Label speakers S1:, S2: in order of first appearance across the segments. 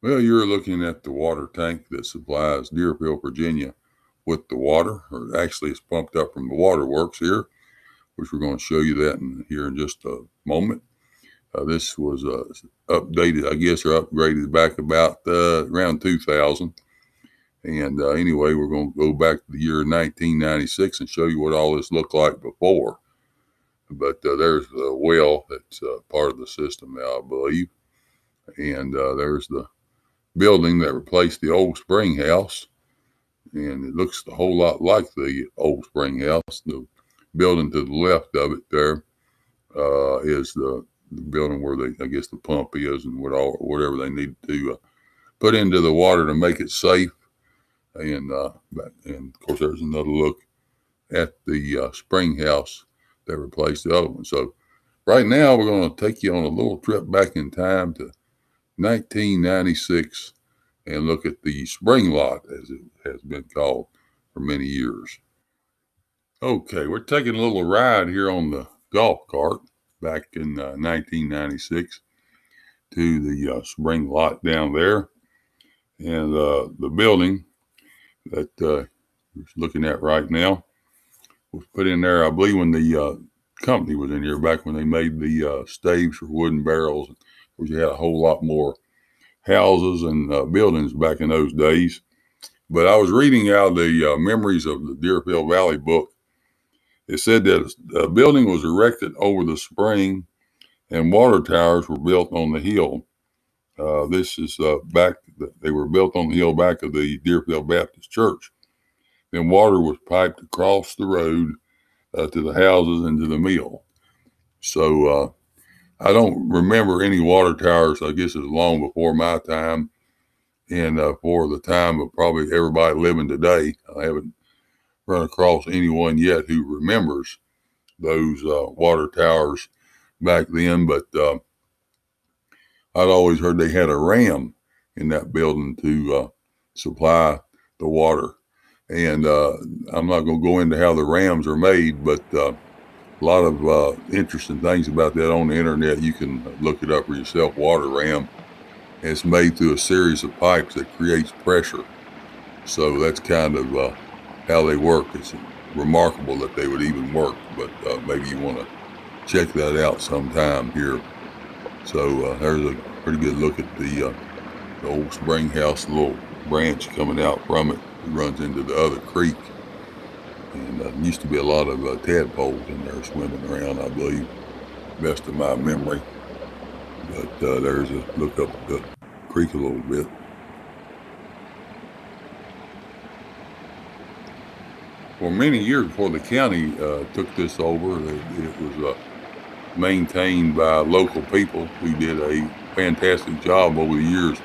S1: Well, you're looking at the water tank that supplies Deerfield, Virginia with the water, or actually it's pumped up from the waterworks here, which we're going to show you that here in just a moment. This was updated, I guess, or upgraded back about around 2000. And anyway, we're going to go back to the year 1996 and show you what all this looked like before. But there's the well that's part of the system now, I believe. And there's the building that replaced the old spring house. And it looks a whole lot like the old spring house. The building to the left of it there is the building where I guess the pump is and whatever they need to put into the water to make it safe. And of course, there's another look at the spring house that replaced the other one. So right now, we're going to take you on a little trip back in time to 1996 and look at the spring lot, as it has been called for many years. Okay, we're taking a little ride here on the golf cart back in 1996 to the spring lot down there. And the building that we're looking at right now was put in there, I believe, when the company was in here, back when they made the staves for wooden barrels. Of course, you had a whole lot more houses and buildings back in those days. But I was reading out the Memories of the Deerfield Valley book. It said that a building was erected over the spring and water towers were built on the hill. This is they were built on the hill back of the Deerfield Baptist Church. Then water was piped across the road to the houses and to the mill. So I don't remember any water towers. I guess it was long before my time and for the time of probably everybody living today. I haven't run across anyone yet who remembers those water towers back then, but I'd always heard they had a ram in that building to supply the water. And I'm not going to go into how the rams are made, but a lot of interesting things about that on the internet. You can look it up for yourself, water ram. And it's made through a series of pipes that creates pressure. So that's kind of how they work. It's remarkable that they would even work, but maybe you want to check that out sometime here. So there's a pretty good look at the old spring house, the little branch coming out from it. It runs into the other creek. And there used to be a lot of tadpoles in there swimming around, I believe, best of my memory. But there's a look up the creek a little bit. For many years before the county took this over, it was maintained by local people who did a fantastic job over the years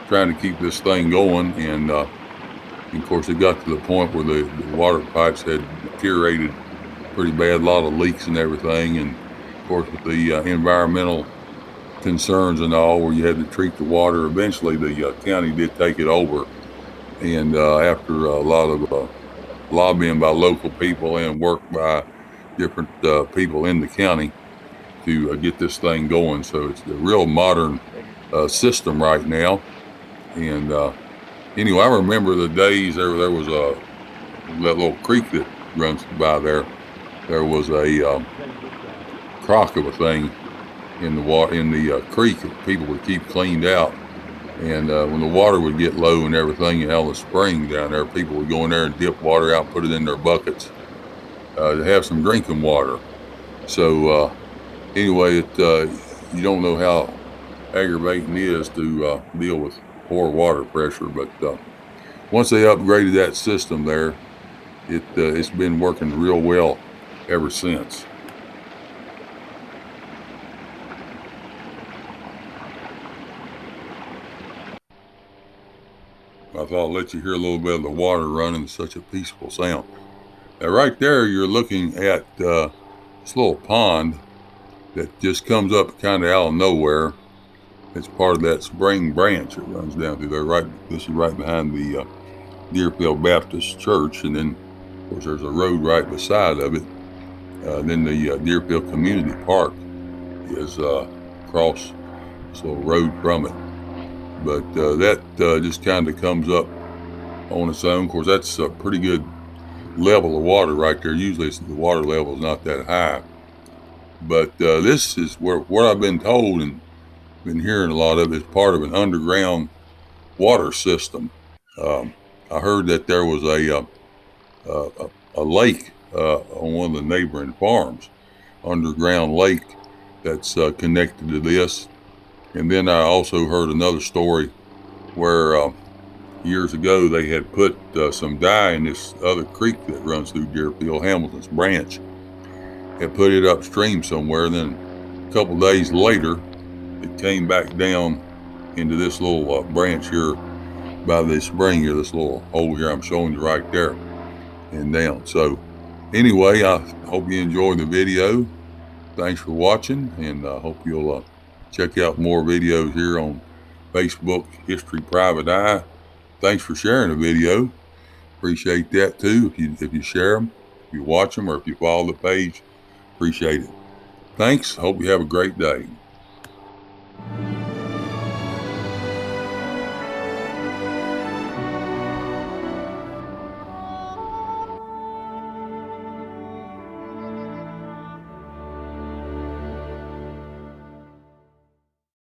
S1: trying to keep this thing going. And of course, it got to the point where the water pipes had deteriorated pretty bad, a lot of leaks and everything. And of course, with the environmental concerns and all, where you had to treat the water, eventually the county did take it over. And after a lot of lobbying by local people and work by different people in the county to get this thing going. So it's a real modern system right now. And anyway, I remember the days there was that little creek that runs by there. There was a crock of a thing in the creek that people would keep cleaned out. And when the water would get low and everything out of the spring down there, people would go in there and dip water out, put it in their buckets to have some drinking water. So anyway, you don't know how aggravating it is to deal with poor water pressure. But once they upgraded that system there, it's been working real well ever since. I thought I'd let you hear a little bit of the water running, such a peaceful sound. Now, right there, you're looking at this little pond that just comes up kind of out of nowhere. It's part of that spring branch that runs down through there. This is right behind the Deerfield Baptist Church, and then, of course, there's a road right beside of it. Then the Deerfield Community Park is across this little road from it. but that just kind of comes up on its own. Of course, that's a pretty good level of water right there. Usually the water level is not that high, but this is what I've been told and been hearing a lot of is part of an underground water system. Um, I heard that there was a lake on one of the neighboring farms, underground lake that's connected to this. And then I also heard another story where years ago they had put some dye in this other creek that runs through Deerfield, Hamilton's branch. Had put it upstream somewhere. And then a couple of days later, it came back down into this little branch here by this spring here, this little hole here I'm showing you right there and down. So anyway, I hope you enjoyed the video. Thanks for watching, and I hope you'll check out more videos here on Facebook, History Private Eye. Thanks for sharing the video. Appreciate that too. If you share them, if you watch them, or if you follow the page, appreciate it. Thanks. Hope you have a great day.